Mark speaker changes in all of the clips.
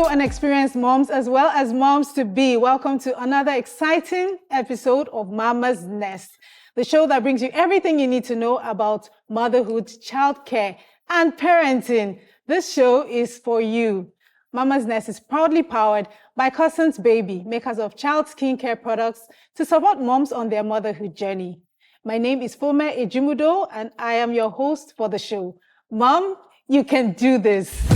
Speaker 1: and experienced moms as well as moms-to-be. Welcome to another exciting episode of Mama's Nest, the show that brings you everything you need to know about motherhood, childcare, and parenting. This show is for you. Mama's Nest is proudly powered by Cousins Baby, makers of child skincare products to support moms on their motherhood journey. My name is Fome Ejimudo, and I am your host for the show. Mom, you can do this.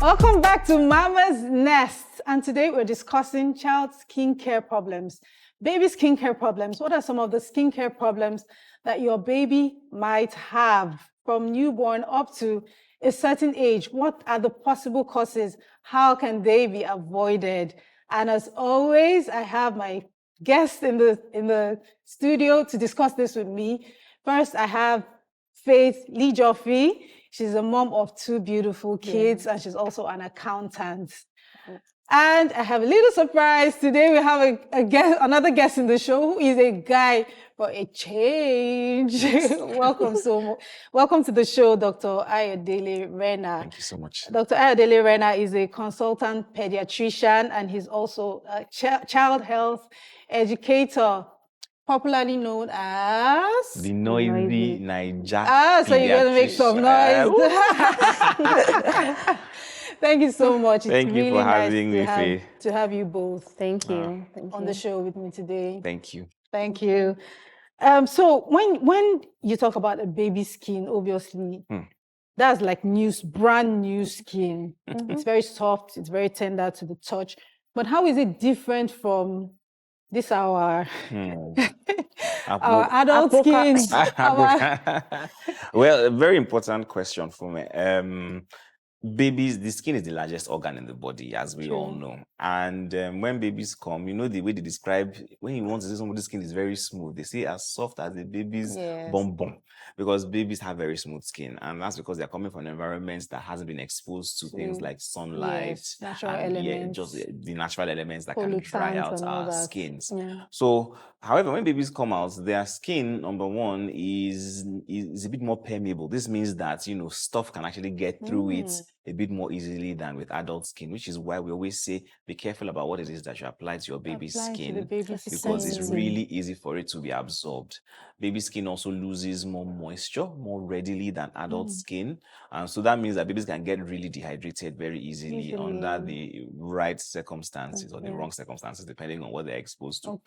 Speaker 1: Welcome back to Mama's Nest. And today we're discussing child skincare problems, baby skincare problems. What are some of the skincare problems that your baby might have from newborn up to a certain age? What are the possible causes? How can they be avoided? And as always, I have my guest in the studio to discuss this with me. First, I have Faith Lee Joffrey. She's a mom of two beautiful kids, and she's also an accountant. And I have a little surprise. Today we have another guest in the show who is a guy for a change. Welcome to the show, Dr. Ayodele Rena.
Speaker 2: Thank you so much.
Speaker 1: Dr. Ayodele Rena is a consultant pediatrician, and he's also a child health educator, popularly known as
Speaker 2: the noisy Naija.
Speaker 1: So you're going to make some noise. Thank you so much.
Speaker 2: Thank you for having me, Faye.
Speaker 1: To have you both.
Speaker 3: Thank you.
Speaker 1: On the show with me today.
Speaker 2: Thank you.
Speaker 1: Thank you. So when you talk about a baby skin, obviously, that's like brand new skin. It's very soft. It's very tender to the touch. But how is it different from our adult skin?
Speaker 2: Well, a very important question for me. Babies, the skin is the largest organ in the body, as we all know. And when babies come, you know the way they describe, when you want to see somebody's skin is very smooth, they say as soft as a baby's bum bum, because babies have very smooth skin. And that's because they're coming from environments that hasn't been exposed to things like sunlight,
Speaker 1: natural elements.
Speaker 2: Just the natural elements that can dry out our skins.
Speaker 1: Yeah.
Speaker 2: So, however, when babies come out, their skin, number one, is a bit more permeable. This means that, stuff can actually get through it a bit more easily than with adult skin, which is why we always say, be careful about what it is that you apply to your baby's skin, because it's really easy for it to be absorbed. Baby skin also loses more moisture more readily than adult skin. And so that means that babies can get really dehydrated very easily under the right circumstances or the wrong circumstances, depending on what they're exposed to.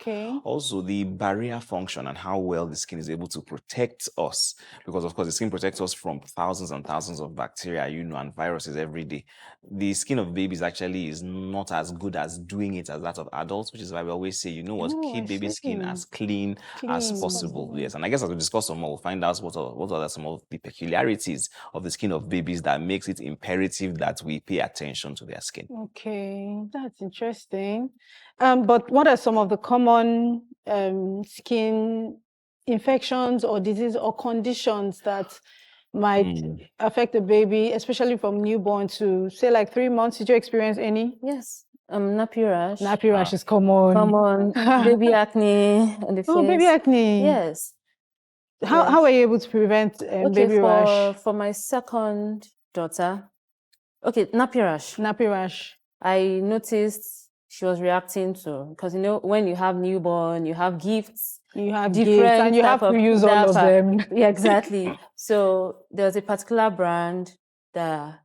Speaker 2: Also, the barrier function and how well the skin is able to protect us, because of course the skin protects us from thousands and thousands of bacteria, and viruses every day. The skin of babies actually is not as good as doing it as that of adults, which is why we always say, keep baby skin as clean as possible. Yes, and I guess as we discuss some more, we'll find out what are some of the peculiarities of the skin of babies that makes it imperative that we pay attention to their skin.
Speaker 1: Okay, that's interesting. But what are some of the common skin infections or disease or conditions that might affect the baby, especially from newborn to say like 3 months? Did you experience any?
Speaker 3: Yes. Nappy rash.
Speaker 1: Nappy rash is common.
Speaker 3: Baby acne on the face.
Speaker 1: Oh, baby acne.
Speaker 3: Yes.
Speaker 1: How were you able to prevent baby rash?
Speaker 3: For my second daughter, nappy rash.
Speaker 1: Nappy rash.
Speaker 3: I noticed she was reacting to, because when you have newborn, you have gifts.
Speaker 1: You have different and you have to use all of them.
Speaker 3: Yeah, exactly. So there was a particular brand that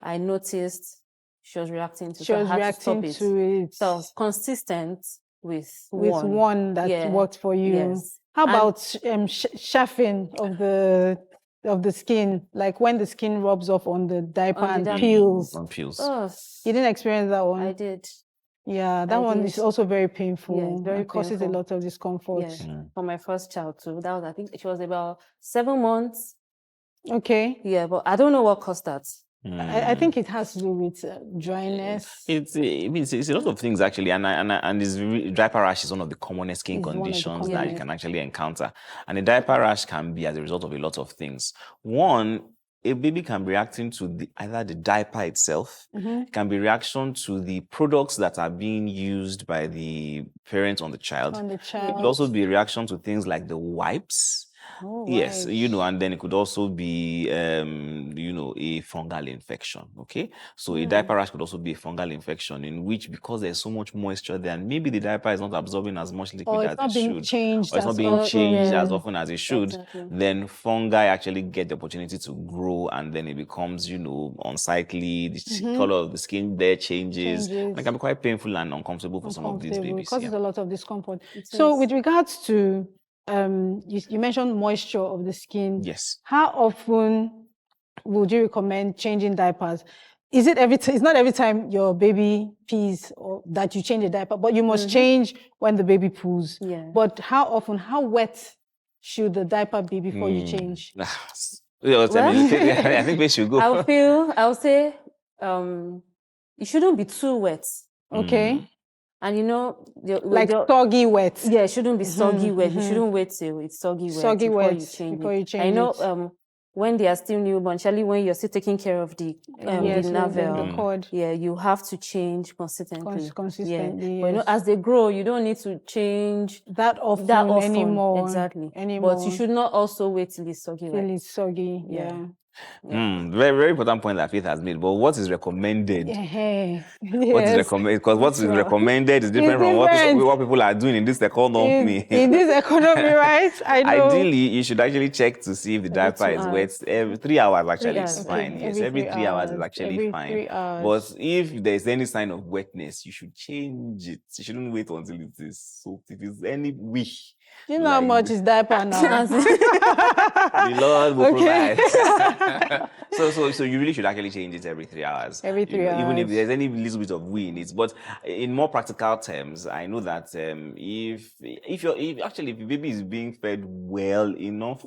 Speaker 3: I noticed she was reacting to.
Speaker 1: She was reacting to it.
Speaker 3: So I was consistent with
Speaker 1: one that worked for you.
Speaker 3: Yes.
Speaker 1: How about chafing of the skin, like when the skin rubs off on the diaper and peels?
Speaker 3: Oh,
Speaker 1: you didn't experience that one?
Speaker 3: I did.
Speaker 1: Yeah, that one is also very painful.
Speaker 3: Yeah, very
Speaker 1: causes a lot of discomfort.
Speaker 3: Yeah. For my first child too. That was, I think she was about 7 months.
Speaker 1: Okay.
Speaker 3: Yeah, but I don't know what caused that.
Speaker 1: I think it has to do with dryness.
Speaker 2: It's a lot of things actually, and this diaper rash is one of the commonest skin conditions that you can actually encounter. And a diaper rash can be as a result of a lot of things. One, a baby can be reacting to either the diaper itself, can be reaction to the products that are being used by the parent on the child. It could also be a reaction to things like the wipes.
Speaker 1: Oh,
Speaker 2: Yes,
Speaker 1: right.
Speaker 2: and then it could also be, a fungal infection. Okay, so a diaper rash could also be a fungal infection in which, because there's so much moisture there, and maybe the diaper is not absorbing as much liquid
Speaker 1: Or
Speaker 2: as
Speaker 1: it's
Speaker 2: it
Speaker 1: not being
Speaker 2: should,
Speaker 1: changed
Speaker 2: or it's not
Speaker 1: as
Speaker 2: being changed as
Speaker 1: often.
Speaker 2: often as it should,
Speaker 3: Exactly.
Speaker 2: then fungi actually get the opportunity to grow, and then it becomes, unsightly. The color of the skin there changes, and it can be quite painful and uncomfortable for some of these
Speaker 1: Uncomfortable. It
Speaker 2: babies.
Speaker 1: causes a lot of discomfort.
Speaker 3: It
Speaker 1: So
Speaker 3: is.
Speaker 1: with regards to you mentioned moisture of the skin.
Speaker 2: Yes.
Speaker 1: How often would you recommend changing diapers? Is it it's not every time your baby pees or that you change a diaper, but you must change when the baby poos.
Speaker 3: Yeah.
Speaker 1: But how often, how wet should the diaper be before you change?
Speaker 2: I think we should go.
Speaker 3: I'll say it shouldn't be too wet.
Speaker 1: Okay.
Speaker 3: And
Speaker 1: Like soggy wet.
Speaker 3: Yeah, it shouldn't be soggy wet. You shouldn't wait till it's soggy wet before you change it. I know when they are still newborn, especially when you're still taking care of the navel,
Speaker 1: the cord.
Speaker 3: yeah, you have to change consistently.
Speaker 1: Consistently,
Speaker 3: But as they grow, you don't need to change
Speaker 1: that often anymore.
Speaker 3: Exactly.
Speaker 1: Anymore.
Speaker 3: But you should not also wait till it's soggy wet.
Speaker 1: Till it's soggy, yeah.
Speaker 2: Very, very important point that Faith has made. But what is recommended? What is recommended? Because what is recommended is different from what people are doing in this economy.
Speaker 1: In this economy, right? I know.
Speaker 2: Ideally, you should actually check to see if the diaper is wet. Every 3 hours actually is fine. Yes, every 3 hours is actually fine. But if there's any sign of wetness, you should change it. You shouldn't wait until it is soaked. If it's any weak.
Speaker 1: You know how much is diaper now?
Speaker 2: The Lord will provide. So you really should actually change it every 3 hours.
Speaker 1: Every 3 hours.
Speaker 2: Even if there's any little bit of wee in it. But in more practical terms, I know that if your baby is being fed well enough,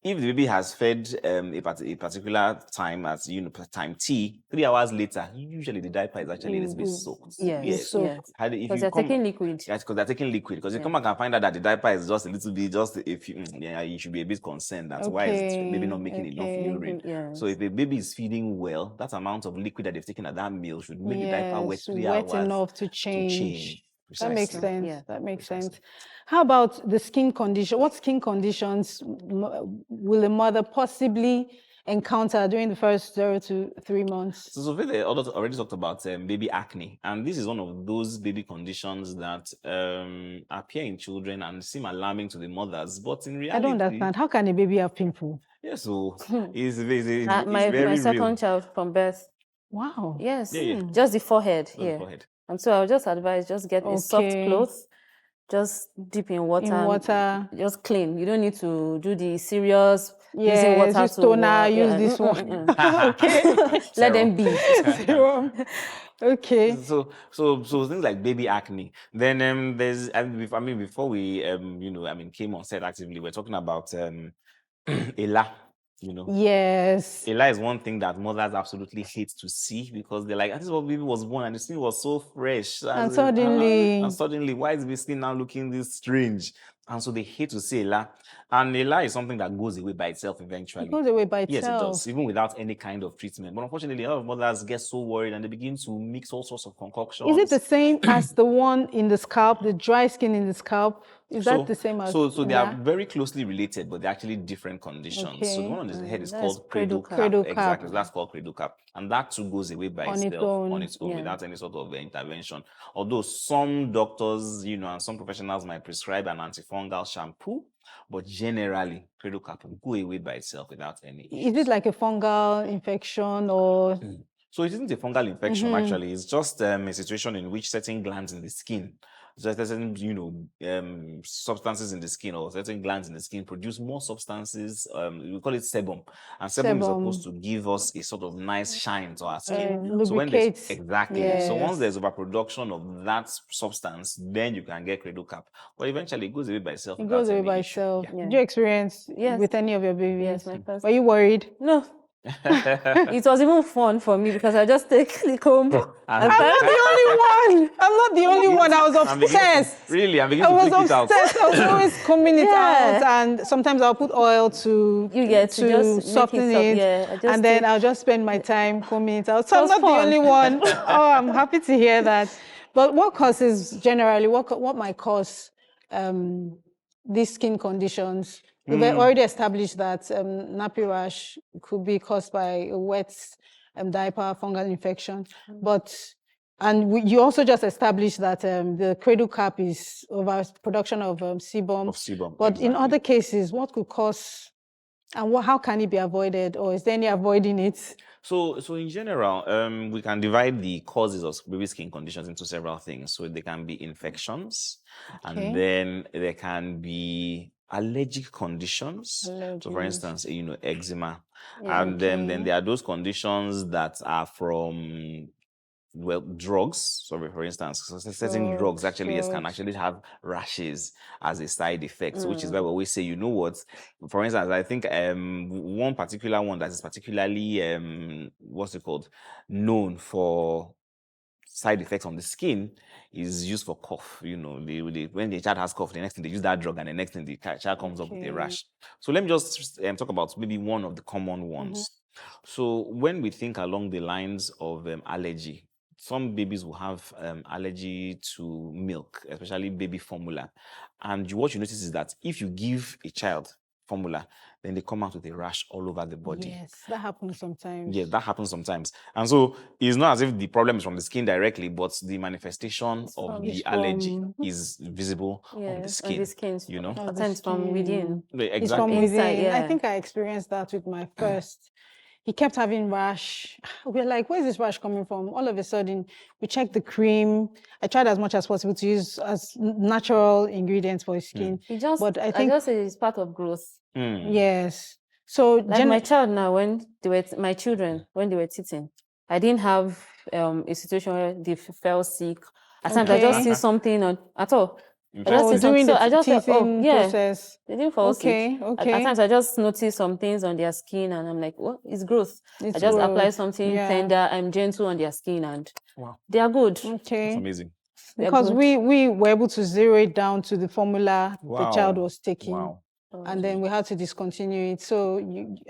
Speaker 2: if the baby has fed a particular time as time T, 3 hours later, usually the diaper is actually a little bit soaked.
Speaker 3: Yes.
Speaker 2: Because
Speaker 3: they're taking liquid.
Speaker 2: Yes, because they're taking liquid. Because you come back and find out that the diaper is just a little bit, you should be a bit concerned. That's why is maybe not making enough urine.
Speaker 3: Yes.
Speaker 2: So if a baby is feeding well, that amount of liquid that they've taken at that meal should make the diaper wet 3 hours.
Speaker 1: Wet enough to change.
Speaker 2: Precisely.
Speaker 1: That makes sense. Yeah. That makes sense. How about the skin condition? What skin conditions will a mother possibly encounter during the first 0 to 3 months?
Speaker 2: So they already talked about baby acne, and this is one of those baby conditions that appear in children and seem alarming to the mothers, but in reality,
Speaker 1: I don't understand. How can a baby have pimple?
Speaker 2: Yeah, so it's very
Speaker 3: my second
Speaker 2: real.
Speaker 3: child from birth.
Speaker 1: Wow.
Speaker 3: Yes. Just the forehead here. And so I would just advise, just get a soft cloth, just dip in water. Just clean. You don't need to do the serious using water
Speaker 1: use toner, use this one. Okay.
Speaker 3: Let them be.
Speaker 1: Okay.
Speaker 2: So things like baby acne. Then there's before we came on set actively, we're talking about Ela.
Speaker 1: Yes.
Speaker 2: Ela is one thing that mothers absolutely hate to see, because they're like, this is what baby was born and the skin was so fresh.
Speaker 1: And suddenly,
Speaker 2: why is the skin now looking this strange? And so they hate to see Ela. And Ela is something that goes away by itself eventually.
Speaker 1: It goes away by itself.
Speaker 2: Yes, it does, even without any kind of treatment. But unfortunately, a lot of mothers get so worried and they begin to mix all sorts of concoctions.
Speaker 1: Is it the same as the one in the scalp, the dry skin in the scalp? Is that the same as?
Speaker 2: So they are very closely related, but they're actually different conditions. Okay. So the one on the head is called cradle cap. Exactly, that's called cradle cap, and that too goes away by itself on its own without any sort of intervention. Although some doctors, and some professionals might prescribe an antifungal shampoo, but generally cradle cap will go away by itself without any issues.
Speaker 1: Is it like a fungal infection or?
Speaker 2: So it isn't a fungal infection, actually. It's just a situation in which certain glands in the skin, certain substances in the skin, or certain glands in the skin produce more substances. We call it sebum, and sebum is supposed to give us a sort of nice shine to our skin. So when so once there's overproduction of that substance, then you can get cradle cap. But eventually, it goes away by itself.
Speaker 1: It goes away by itself. Yeah. Did you experience with any of your babies?
Speaker 3: Yes, my first.
Speaker 1: Were you worried?
Speaker 3: No. It was even fun for me because I just take the comb.
Speaker 1: I'm not the only one. I was obsessed.
Speaker 2: I'm beginning to take it out.
Speaker 1: I was always combing it out, and sometimes I'll put oil to soften it, and then I'll just spend my time combing it out. So I'm not the only one. Oh, I'm happy to hear that. But what causes generally? What might cause these skin conditions? We've already established that nappy rash could be caused by a wet diaper fungal infection, you also just established that the cradle cap is overproduction of sebum. But exactly. In other cases, what could cause, and how can it be avoided, or is there any avoiding it?
Speaker 2: So in general, we can divide the causes of baby skin conditions into several things. So they can be infections, and then there can be allergic conditions. Allergies. So for instance, eczema. And then there are those conditions that are from drugs. So for instance, certain drugs actually can actually have rashes as a side effect, which is why we always say, you know what, for instance, I think one particular one that is particularly known for side effects on the skin is used for cough. When the child has cough, the next thing they use that drug, and the next thing the child comes up with a rash. So let me just talk about maybe one of the common ones. So when we think along the lines of allergy, some babies will have allergy to milk, especially baby formula. And what you notice is that if you give a child formula, then they come out with a rash all over the body.
Speaker 1: Yes, that happens sometimes.
Speaker 2: Yeah, that happens sometimes. And so it's not as if the problem is from the skin directly, but the manifestation of the allergy is visible on the skin.
Speaker 3: Sometimes from within.
Speaker 2: Exactly.
Speaker 1: It's from within. I think I experienced that with my first. He kept having rash. We're like, where's this rash coming from? All of a sudden, we checked the cream. I tried as much as possible to use as natural ingredients for his skin.
Speaker 3: I just say it's part of growth.
Speaker 1: Yes. So
Speaker 3: like my child now, when they were teething, I didn't have a situation where they fell sick. At times I just see something at all.
Speaker 1: During the teething process.
Speaker 3: They didn't fall sick. At times I just notice some things on their skin and I'm like, what? It's growth. I just apply something tender. I'm gentle on their skin and they are good.
Speaker 1: Okay.
Speaker 2: That's amazing.
Speaker 1: Because we were able to zero it down to the formula the child was taking.
Speaker 2: Wow.
Speaker 1: And then we had to discontinue it. So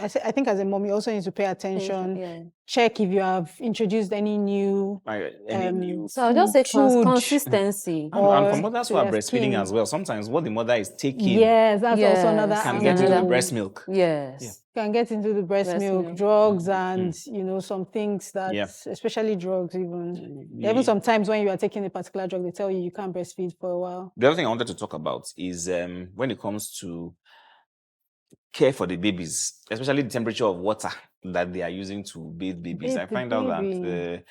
Speaker 1: I think as a mom, you also need to pay attention. Check if you have introduced any new.
Speaker 3: So I'll just say consistency.
Speaker 2: And for mothers who are breastfeeding as well, sometimes what the mother is taking.
Speaker 1: Yes, that's also another.
Speaker 2: Can get into the breast milk.
Speaker 3: Yes.
Speaker 1: Can get into the breast milk, drugs, and some things that, especially drugs, even sometimes when you are taking a particular drug, they tell you can't breastfeed for a while.
Speaker 2: The other thing I wanted to talk about is when it comes to care for the babies, especially the temperature of water that they are using to bathe babies. I find out that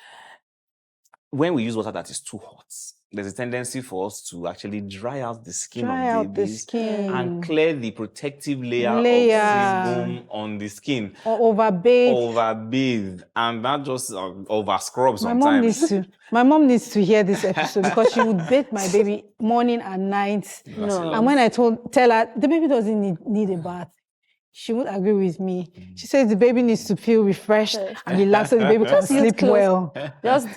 Speaker 2: when we use water that is too hot, there's a tendency for us to actually dry out the skin of babies and clear the protective layer of sebum on the skin.
Speaker 1: Or overbathe.
Speaker 2: And that just over scrub sometimes.
Speaker 1: My mom needs to hear this episode because she would bathe my baby morning and night. And when I tell her the baby doesn't need a bath, she would agree with me. She says the baby needs to feel refreshed and relaxed so the baby can sleep well.
Speaker 3: Just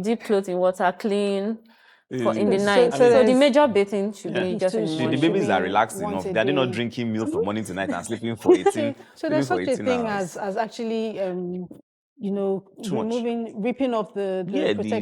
Speaker 3: deep clothes in water, clean. In the night. So the major bathing should be just in the morning.
Speaker 2: The babies are relaxed enough. They are not drinking milk from morning to night and sleeping for 18
Speaker 1: So there's such a thing as actually ripping off the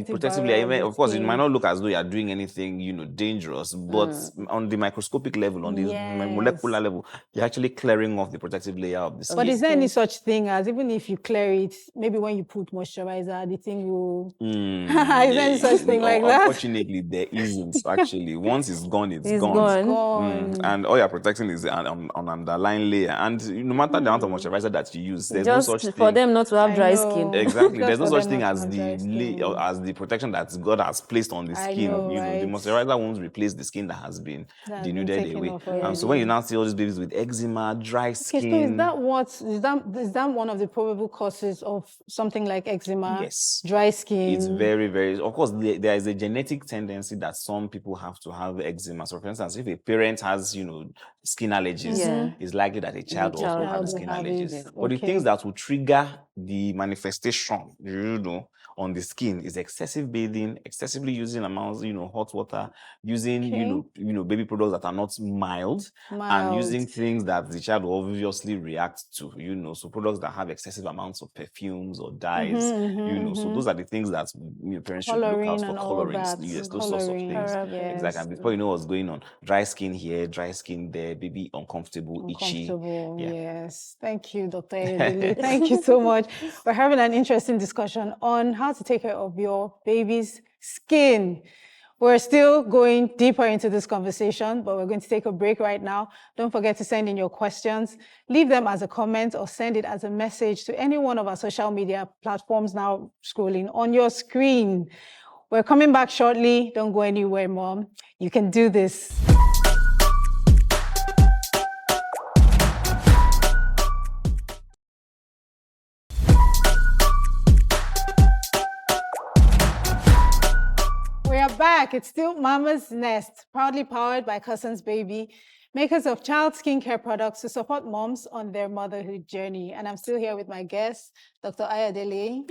Speaker 1: protective layer.
Speaker 2: Of course, it might not look as though you are doing anything, dangerous, but on the microscopic level, on the molecular level, you're actually clearing off the protective layer of the skin.
Speaker 1: But is there any such thing as, even if you clear it, maybe when you put moisturizer, the thing will... Is there any such thing like that?
Speaker 2: Unfortunately, there isn't, actually. Once it's gone, it's gone. And all you're protecting is an underlying layer. And no matter the amount of moisturizer that you use, there's no such thing.
Speaker 3: For them not to have dry skin.
Speaker 2: Exactly. There's no such thing as the protection that God has placed on the skin. The moisturizer won't replace the skin that has been denuded away. So when you now see all these babies with eczema, dry skin.
Speaker 1: So is that one of the probable causes of something like eczema?
Speaker 2: Yes.
Speaker 1: Dry skin.
Speaker 2: It's very, very, of course, there is a genetic tendency that some people have to have eczema. So for instance, if a parent has, skin allergies, it's likely that a child will also have skin allergies. But the things that will trigger the manifestation, on the skin is excessive bathing, excessively using amounts, hot water, using, baby products that are not mild, and using things that the child will obviously react to, so products that have excessive amounts of perfumes or dyes, so those are the things that parents should look out for. Coloring, yes, those sorts of things. Exactly. And before you know what's going on, dry skin here, dry skin there, baby uncomfortable, itchy.
Speaker 1: Yes. Thank you, Dr. Ayodele. Thank you so much. We're having an interesting discussion on how to take care of your baby's skin. We're still going deeper into this conversation, but we're going to take a break right now. Don't forget to send in your questions. Leave them as a comment or send it as a message to any one of our social media platforms now scrolling on your screen. We're coming back shortly. Don't go anywhere, Mom. You can do this. We are back. It's still Mama's Nest, proudly powered by Cousins Baby, makers of child skincare products to support moms on their motherhood journey. And I'm still here with my guest, Dr. Ayodele,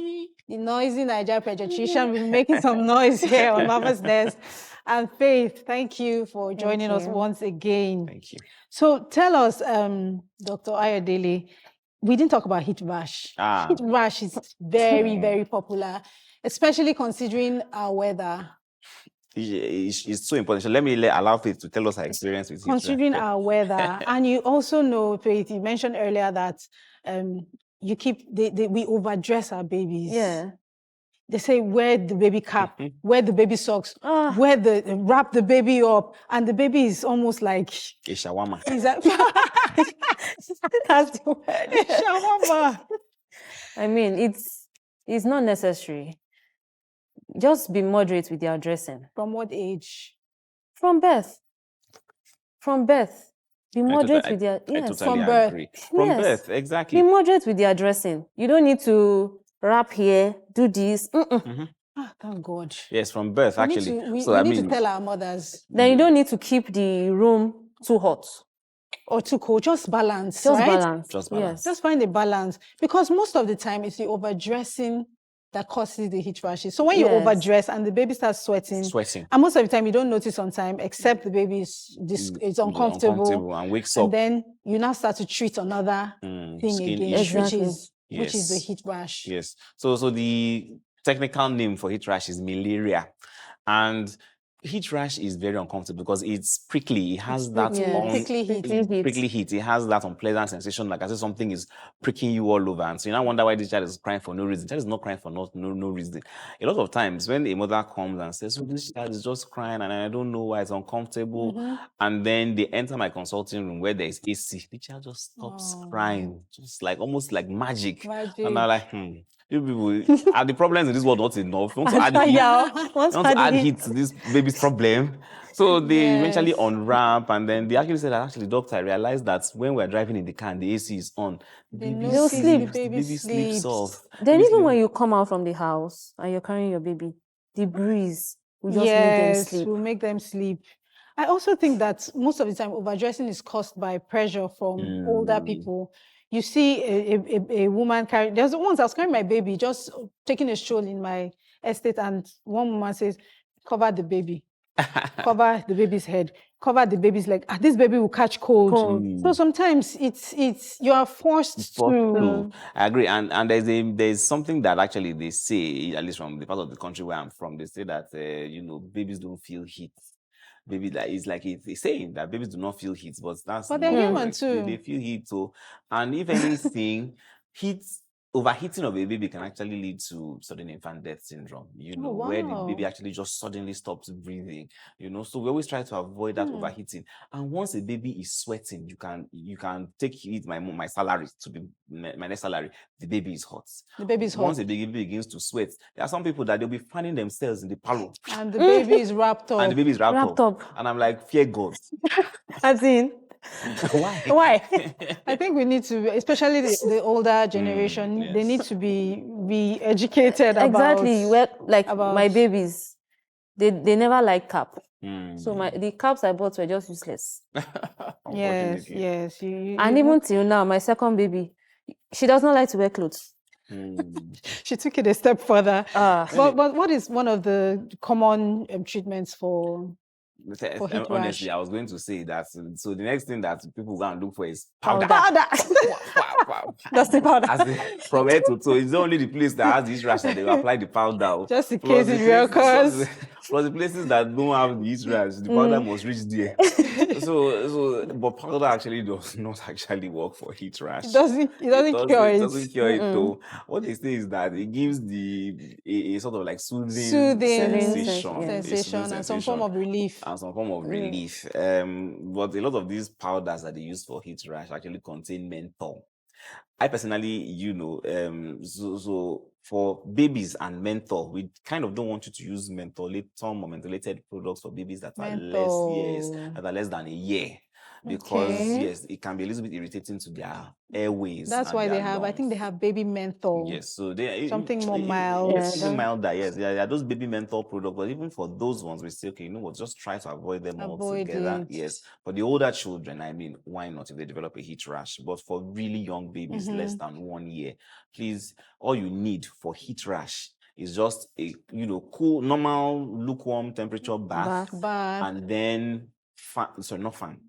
Speaker 1: the noisy Niger pediatrician. We've been making some noise here on Mama's Nest. And Faith, thank you for joining us once again.
Speaker 2: Thank you.
Speaker 1: So tell us, Dr. Ayodele, we didn't talk about heat rash. Heat rash is very, very popular, especially considering our weather.
Speaker 2: It's so important. So let me allow Faith to tell us her experience with
Speaker 1: considering our weather. And you also know, Faith, you mentioned earlier that you keep we overdress our babies.
Speaker 3: Yeah.
Speaker 1: They say wear the baby cap, wear the baby socks, wrap the baby up, and the baby is almost like
Speaker 2: a shawarma.
Speaker 1: That's the word. A shawarma.
Speaker 3: I mean, it's not necessary. Just be moderate with your dressing.
Speaker 1: From what age?
Speaker 3: From birth. From birth. Be moderate with your...
Speaker 2: Yes, from birth. Agree. From birth, exactly.
Speaker 3: Be moderate with your dressing. You don't need to wrap here, do this.
Speaker 1: Thank God.
Speaker 2: Yes, from birth, actually.
Speaker 1: We need to tell our mothers.
Speaker 3: Then you don't need to keep the room too hot.
Speaker 1: Or too cold. Just balance,
Speaker 3: Just
Speaker 1: right?
Speaker 3: balance.
Speaker 2: Just balance.
Speaker 3: Yes.
Speaker 1: Just find a balance. Because most of the time, it's the overdressing that causes the heat rashes. So when you overdress and the baby starts sweating, and most of the time you don't notice on time, except the baby is uncomfortable
Speaker 2: and wakes up.
Speaker 1: And then you now start to treat another thing again, which is the heat rash.
Speaker 2: Yes. So the technical name for heat rash is malaria. And heat rash is very uncomfortable because it's prickly. It has prickly heat. It has that unpleasant sensation, like as if something is pricking you all over. And so you now wonder why this child is crying for no reason. The child is not crying for no reason. A lot of times when a mother comes and says, this child is just crying and I don't know why it's uncomfortable, and then they enter my consulting room where there is AC, the child just stops crying, just like almost like magic. And I'm like, you people, are the problems in this world not enough? Want to add heat to this baby's problem? So they eventually unwrap, and then they actually said that, doctor, I realized that when we're driving in the car and the AC is on, the baby sleeps off.
Speaker 3: Then even when you come out from the house and you're carrying your baby, the breeze will just make them sleep.
Speaker 1: Will make them sleep. I also think that most of the time overdressing is caused by pressure from older people. You see a woman carrying, there's once I was carrying my baby, just taking a stroll in my estate, and one woman says, cover the baby, cover the baby's head, cover the baby's leg. This baby will catch cold. So sometimes it's you are forced to.
Speaker 2: I agree, and there's something that actually they say, at least from the part of the country where I'm from, they say that babies don't feel heat. Baby, that is like it's saying that babies do not feel heat, but
Speaker 1: they're human too.
Speaker 2: They feel heat too, and if anything, overheating of a baby can actually lead to sudden infant death syndrome. Where the baby actually just suddenly stops breathing. So we always try to avoid that overheating. And once a baby is sweating, you can take it. My salary to be my next salary. The baby is hot.
Speaker 1: The baby is hot.
Speaker 2: Once the baby begins to sweat, there are some people that they'll be fanning themselves in the parlor,
Speaker 1: and the baby is wrapped up.
Speaker 2: And the baby is wrapped up. And I'm like, fear God.
Speaker 1: As in.
Speaker 2: Why?
Speaker 1: I think we need to, especially the older generation, they need to be educated about.
Speaker 3: My babies, they never like cap. So the caps I bought were just useless.
Speaker 2: unfortunately.
Speaker 1: Yes.
Speaker 3: And even till now, my second baby, she does not like to wear clothes.
Speaker 1: She took it a step further.
Speaker 3: But
Speaker 1: what is one of the common treatments for heat
Speaker 2: honestly,
Speaker 1: rash?
Speaker 2: I was going to say that. So the next thing that people go and look for is
Speaker 3: powder.
Speaker 1: Dusty powder.
Speaker 2: From head to toe. It's only the place that has the heat rash that they will apply the powder.
Speaker 1: Just in case it reoccurs.
Speaker 2: For the places that don't have the heat rash, the powder must reach there. But powder actually does not actually work for heat rash.
Speaker 1: It doesn't cure it.
Speaker 2: It doesn't cure it though. What they say is that it gives a sort of like soothing sensation
Speaker 1: and some form of relief.
Speaker 2: But a lot of these powders that they use for heat rash actually contain menthol. I personally, so for babies and menthol, we kind of don't want you to use mentholated or mentholated products for babies that are less than a year. Because it can be a little bit irritating to their airways.
Speaker 1: That's why they have, I think they have baby menthol.
Speaker 2: Yes, so
Speaker 1: something more mild.
Speaker 2: Something milder, yes. There are those baby menthol products, but even for those ones, we say, okay, just try to avoid them altogether. Yes, for the older children, I mean, why not if they develop a heat rash? But for really young babies, less than 1 year, please, all you need for heat rash is just a cool, normal, lukewarm temperature bath. And then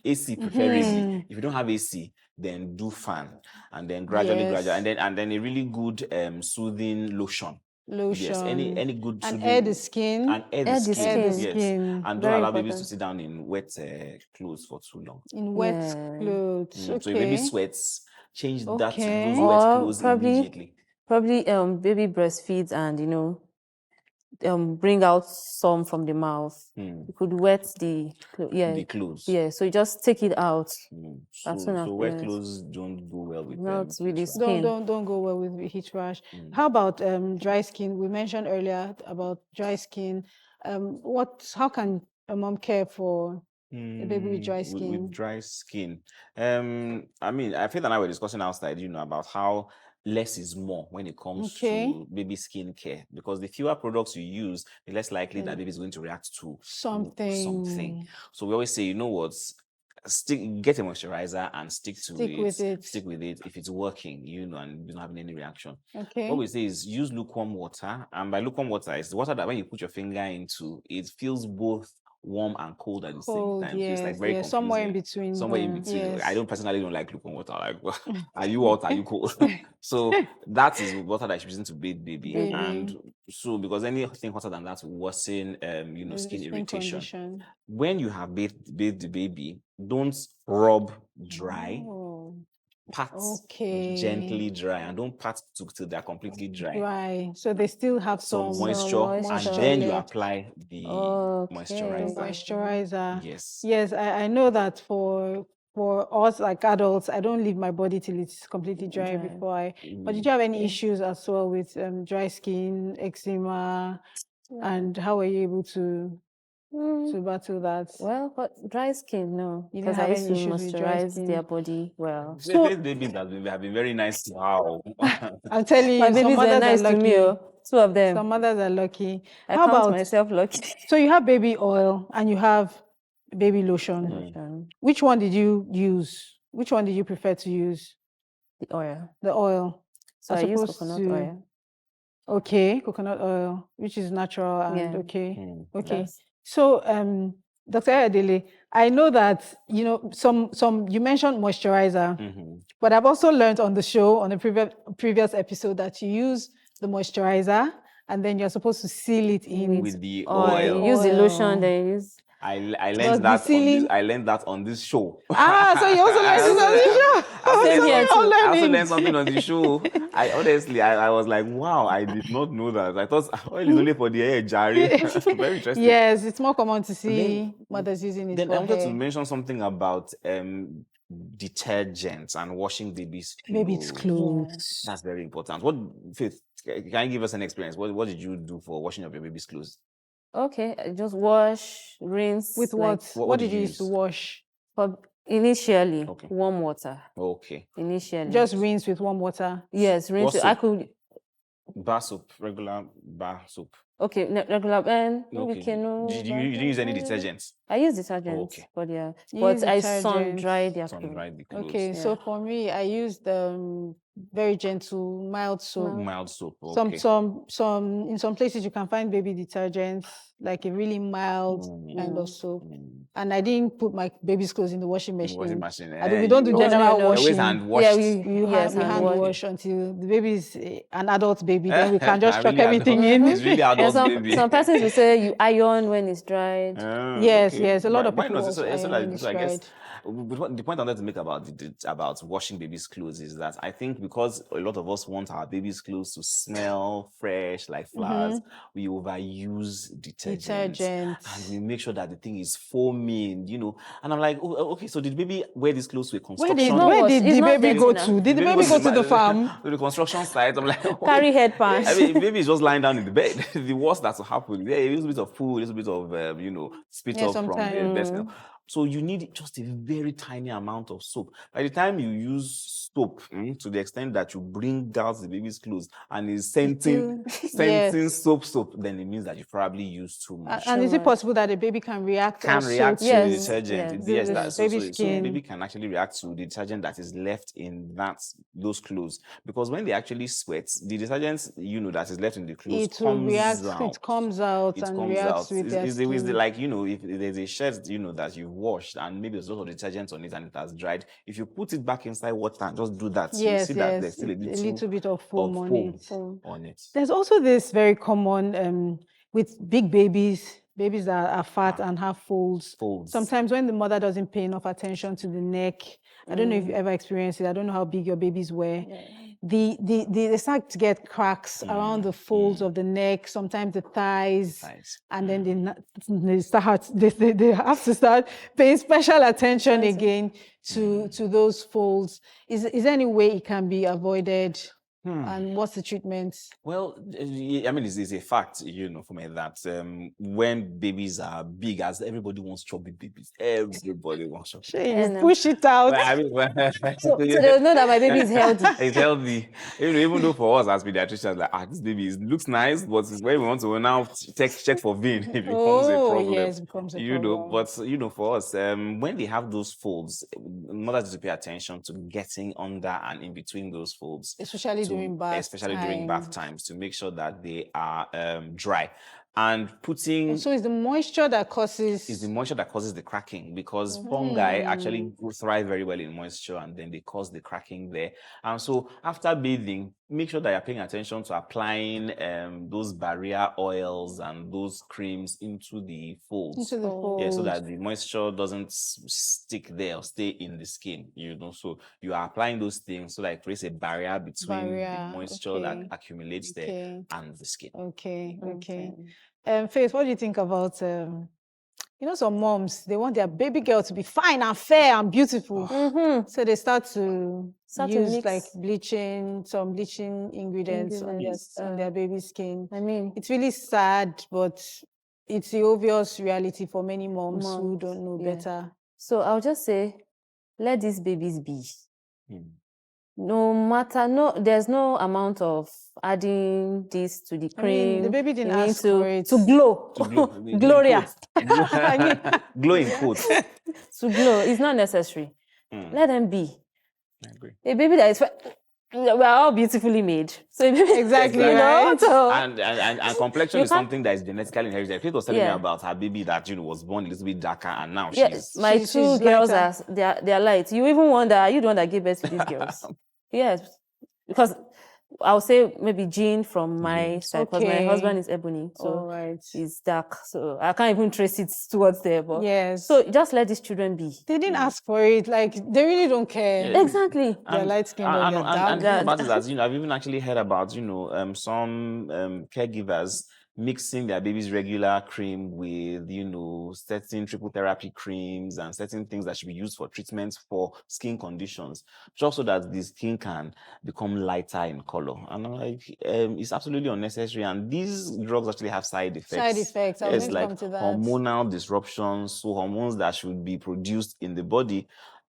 Speaker 2: AC preferably. If you don't have AC, then do fan, and then gradually, and then a really good soothing lotion. Yes, any good
Speaker 1: and air the skin.
Speaker 2: And air the skin. Yes, and don't allow babies to sit down in wet clothes for too long.
Speaker 1: In wet clothes.
Speaker 2: So if baby sweats, change that to those wet clothes immediately.
Speaker 3: Probably baby breastfeeds and bring out some from the mouth. You could wet the
Speaker 2: clothes.
Speaker 3: Yeah, so you just take it out.
Speaker 2: So wet clothes don't go well with
Speaker 3: not with the skin.
Speaker 1: Don't go well with heat rash. How about dry skin? We mentioned earlier about dry skin. How can a mom care for a baby with dry skin?
Speaker 2: With dry skin. I mean, I feel that I were discussing outside, about how less is more when it comes to baby skin care, because the fewer products you use, the less likely that baby is going to react to something. So we always say, get a moisturizer and stick with it if it's working, and you're not having any reaction. What we say is use lukewarm water, and by lukewarm water, it's the water that when you put your finger into, it feels both warm and cold at the same time.
Speaker 1: Yes,
Speaker 2: so it's like very
Speaker 1: somewhere in between.
Speaker 2: Yes. I don't like lukewarm water. Like, are you hot? Are you cold? So that is water that you're using to bathe baby. And so because anything hotter than that will worsen skin irritation. Condition. When you have bathed the baby, don't rub dry. Pat gently dry, and don't pat till they're completely dry.
Speaker 1: So they still have some
Speaker 2: moisture, and then you apply the moisturizer. Yes,
Speaker 1: I know that for us like adults, I don't leave my body till it's completely dry before but did you have any issues as well with dry skin, eczema, and how were you able to battle that?
Speaker 3: Well, but dry skin, no, because I used to moisturize their body well.
Speaker 2: So babies have been very nice. Wow.
Speaker 1: I'm telling you,
Speaker 3: my babies are nice to me. Two of them.
Speaker 1: Some mothers are lucky.
Speaker 3: I count myself lucky.
Speaker 1: So you have baby oil and you have baby lotion. Which one did you use? Which one did you prefer to use?
Speaker 3: The oil.
Speaker 1: The oil.
Speaker 3: So I use coconut oil.
Speaker 1: Okay, coconut oil, which is natural and okay. So, Dr. Ayodele, I know that, some you mentioned moisturizer, but I've also learned on the show, on the previous episode, that you use the moisturizer and then you're supposed to seal it in
Speaker 2: with the oil.
Speaker 3: You use the lotion, then you use...
Speaker 2: I learned that on this show.
Speaker 1: So you also learned this on the show?
Speaker 2: I also learned something on the show. I was like, wow, I did not know that. I thought oil is only for the hair, Jerry. Very interesting.
Speaker 1: Yes, it's more common to see mothers using it for hair.
Speaker 2: I wanted to mention something about detergents and washing babies'
Speaker 1: clothes.
Speaker 2: That's very important. Faith, can you give us an experience? What did you do for washing up your baby's clothes?
Speaker 3: Okay, just wash, rinse.
Speaker 1: With what? What did you use to wash?
Speaker 3: Initially, warm water.
Speaker 2: Okay.
Speaker 3: Initially.
Speaker 1: Just rinse with warm water?
Speaker 3: Yes, rinse. I could...
Speaker 2: Bar soap, regular bar soap.
Speaker 3: Okay, regular
Speaker 2: Okay. Did you didn't use any detergents?
Speaker 3: I use detergent,
Speaker 2: okay.
Speaker 3: but yeah,
Speaker 1: Use
Speaker 3: I
Speaker 1: detergent.
Speaker 3: sun dry their
Speaker 2: Sun
Speaker 3: clothes.
Speaker 2: dry the clothes.
Speaker 1: Okay, so for me, I used very gentle, mild soap.
Speaker 2: Mild soap. Okay.
Speaker 1: In some places you can find baby detergents, like a really mild kind of soap. And I didn't put my baby's clothes in the washing machine. We don't do general washing.
Speaker 2: Always hand wash.
Speaker 1: Yeah, we hand wash until the baby is an adult baby. Then we can just chuck everything in.
Speaker 2: It's really adult baby.
Speaker 3: Some persons will say you iron when it's dried.
Speaker 1: Yes. A lot of people also iron when it's dried.
Speaker 2: I guess the point I wanted to make about washing babies' clothes is that I think because a lot of us want our babies' clothes to smell fresh like flowers, we overuse detergent and we make sure that the thing is foaming, And I'm like, okay, so did the baby wear these clothes to a construction?
Speaker 1: Where did the baby go to? Did the baby go to the farm?
Speaker 2: To the construction site. I'm like,
Speaker 3: carry headpants.
Speaker 2: I mean, baby is just lying down in the bed. The worst that will happen, a little bit of poo, a little bit of spit up from the bed. So you need just a very tiny amount of soap. By the time you use soap to the extent that you bring out the baby's clothes and is scenting soap, then it means that you probably use too much.
Speaker 1: And is it possible that a baby can react
Speaker 2: to the detergent?
Speaker 1: Yes.
Speaker 2: So baby can actually react to the detergent that is left in those clothes. Because when they actually sweat, the detergent, that is left in the clothes
Speaker 1: comes out and reacts with their skin.
Speaker 2: It's like, if there's a shirt, that you've washed and maybe there's a lot of detergent on it and it has dried, if you put it back inside water and just do that, you see that there's still a little bit of foam on it.
Speaker 1: There's also this very common with big babies that are fat and have folds. Sometimes when the mother doesn't pay enough attention to the neck, I don't know if you ever experienced it. I don't know how big your babies were. They start to get cracks around the folds of the neck, sometimes the thighs, and then they have to start paying special attention again to those folds. Is there any way it can be avoided? And what's the treatment?
Speaker 2: Well, I mean, it's a fact, for me that when babies are big, as everybody wants chubby babies, everybody wants chubby babies.
Speaker 1: Push it out.
Speaker 3: So they know that my baby is healthy.
Speaker 2: It's healthy. Even though for us as pediatricians, like, this baby looks nice, but it's when we want to now check for vein, it becomes a problem.
Speaker 1: Yes, it becomes a problem.
Speaker 2: But for us, when they have those folds, mothers need to pay attention to getting under and in between those folds.
Speaker 1: Especially during bath
Speaker 2: times to make sure that they are dry. And putting...
Speaker 1: So it's the moisture that causes...
Speaker 2: It's the moisture that causes the cracking, because fungi actually thrive very well in moisture and then they cause the cracking there. And so after bathing, make sure that you're paying attention to applying those barrier oils and those creams into the folds. Yeah, so that the moisture doesn't stick there or stay in the skin, So you are applying those things so that it creates a barrier between the moisture that accumulates there and the skin.
Speaker 1: Okay. Faith, what do you think about, some moms, they want their baby girl to be fine and fair and beautiful. So they start to use like some bleaching ingredients on their baby's skin.
Speaker 3: I mean,
Speaker 1: it's really sad, but it's the obvious reality for many moms who don't know better.
Speaker 3: So I'll just say, let these babies be. No matter, there's no amount of adding this to the cream.
Speaker 1: The baby didn't ask for it.
Speaker 3: To glow. Gloria.
Speaker 2: Glowing quotes.
Speaker 3: To glow. It's not necessary. Let them be.
Speaker 2: I agree.
Speaker 3: A baby that is... We're all beautifully made. So
Speaker 1: exactly.
Speaker 3: So,
Speaker 2: and complexion is something that is genetically inherited. Kate was telling me about her baby that was born a little bit darker, and now
Speaker 3: my two girls they're light. You even wonder, are you the one that gave birth to these girls? Yes, because I'll say maybe Jean from my side, because my husband is ebony, so he's dark, so I can't even trace it towards there. But so just let these children be.
Speaker 1: They didn't ask for it; like they really don't care.
Speaker 3: Yeah. Exactly.
Speaker 1: They're light skinned or they're dark.
Speaker 2: And the thing about it is that I've even actually heard about some caregivers mixing their baby's regular cream with, certain triple therapy creams and certain things that should be used for treatments for skin conditions, just so that the skin can become lighter in color. And I'm like, it's absolutely unnecessary. And these drugs actually have side effects.
Speaker 1: It's
Speaker 2: like hormonal disruptions, so hormones that should be produced in the body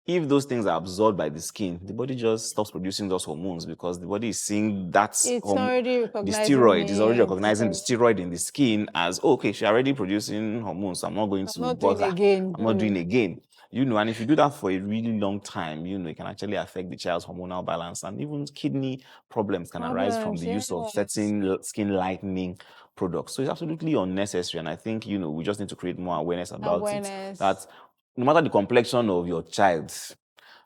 Speaker 2: if those things are absorbed by the skin, the body just stops producing those hormones because the body is seeing that
Speaker 1: It's already
Speaker 2: the
Speaker 1: recognizing
Speaker 2: steroid is already
Speaker 1: it.
Speaker 2: recognizing the steroid in the skin as, oh, okay, she's already producing hormones, so I'm not going to
Speaker 1: not doing
Speaker 2: bother.
Speaker 1: again.
Speaker 2: I'm not doing again. And if you do that for a really long time, it can actually affect the child's hormonal balance, and even kidney problems can arise from the use of certain skin lightening products. So it's absolutely unnecessary, and I think we just need to create more awareness about it. That no matter the complexion of your child,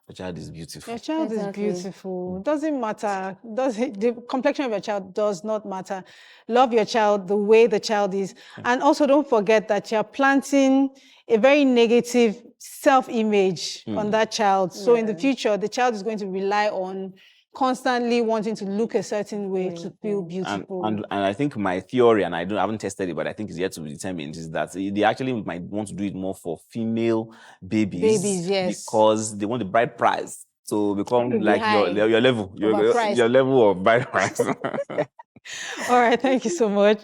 Speaker 2: the child is beautiful.
Speaker 1: Your child is beautiful. Doesn't matter. The complexion of your child does not matter. Love your child the way the child is. And also don't forget that you're planting a very negative self-image on that child. So in the future, the child is going to rely on constantly wanting to look a certain way to feel beautiful.
Speaker 2: And I think my theory, and I haven't tested it, but I think it's yet to be determined, is that they actually might want to do it more for female babies.
Speaker 1: Yes.
Speaker 2: Because they want the bride price to become like your level, your level of bride price.
Speaker 1: All right, thank you so much.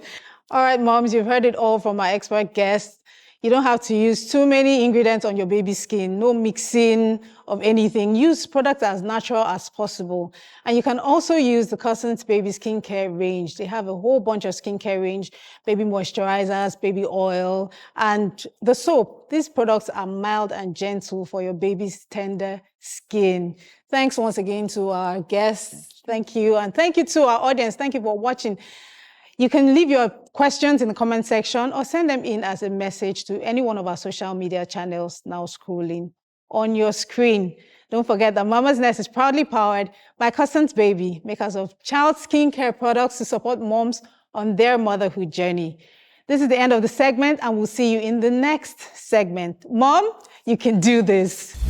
Speaker 1: All right, moms, you've heard it all from our expert guest. You don't have to use too many ingredients on your baby's skin, no mixing of anything. Use products as natural as possible. And you can also use the Cousins Baby Skincare range. They have a whole bunch of skincare range, baby moisturizers, baby oil, and the soap. These products are mild and gentle for your baby's tender skin. Thanks once again to our guests. Thank you. And thank you to our audience. Thank you for watching. You can leave your questions in the comment section or send them in as a message to any one of our social media channels now scrolling on your screen. Don't forget that Mama's Nest is proudly powered by Cousins Baby, makers of child skincare products to support moms on their motherhood journey. This is the end of the segment, and we'll see you in the next segment. Mom, you can do this.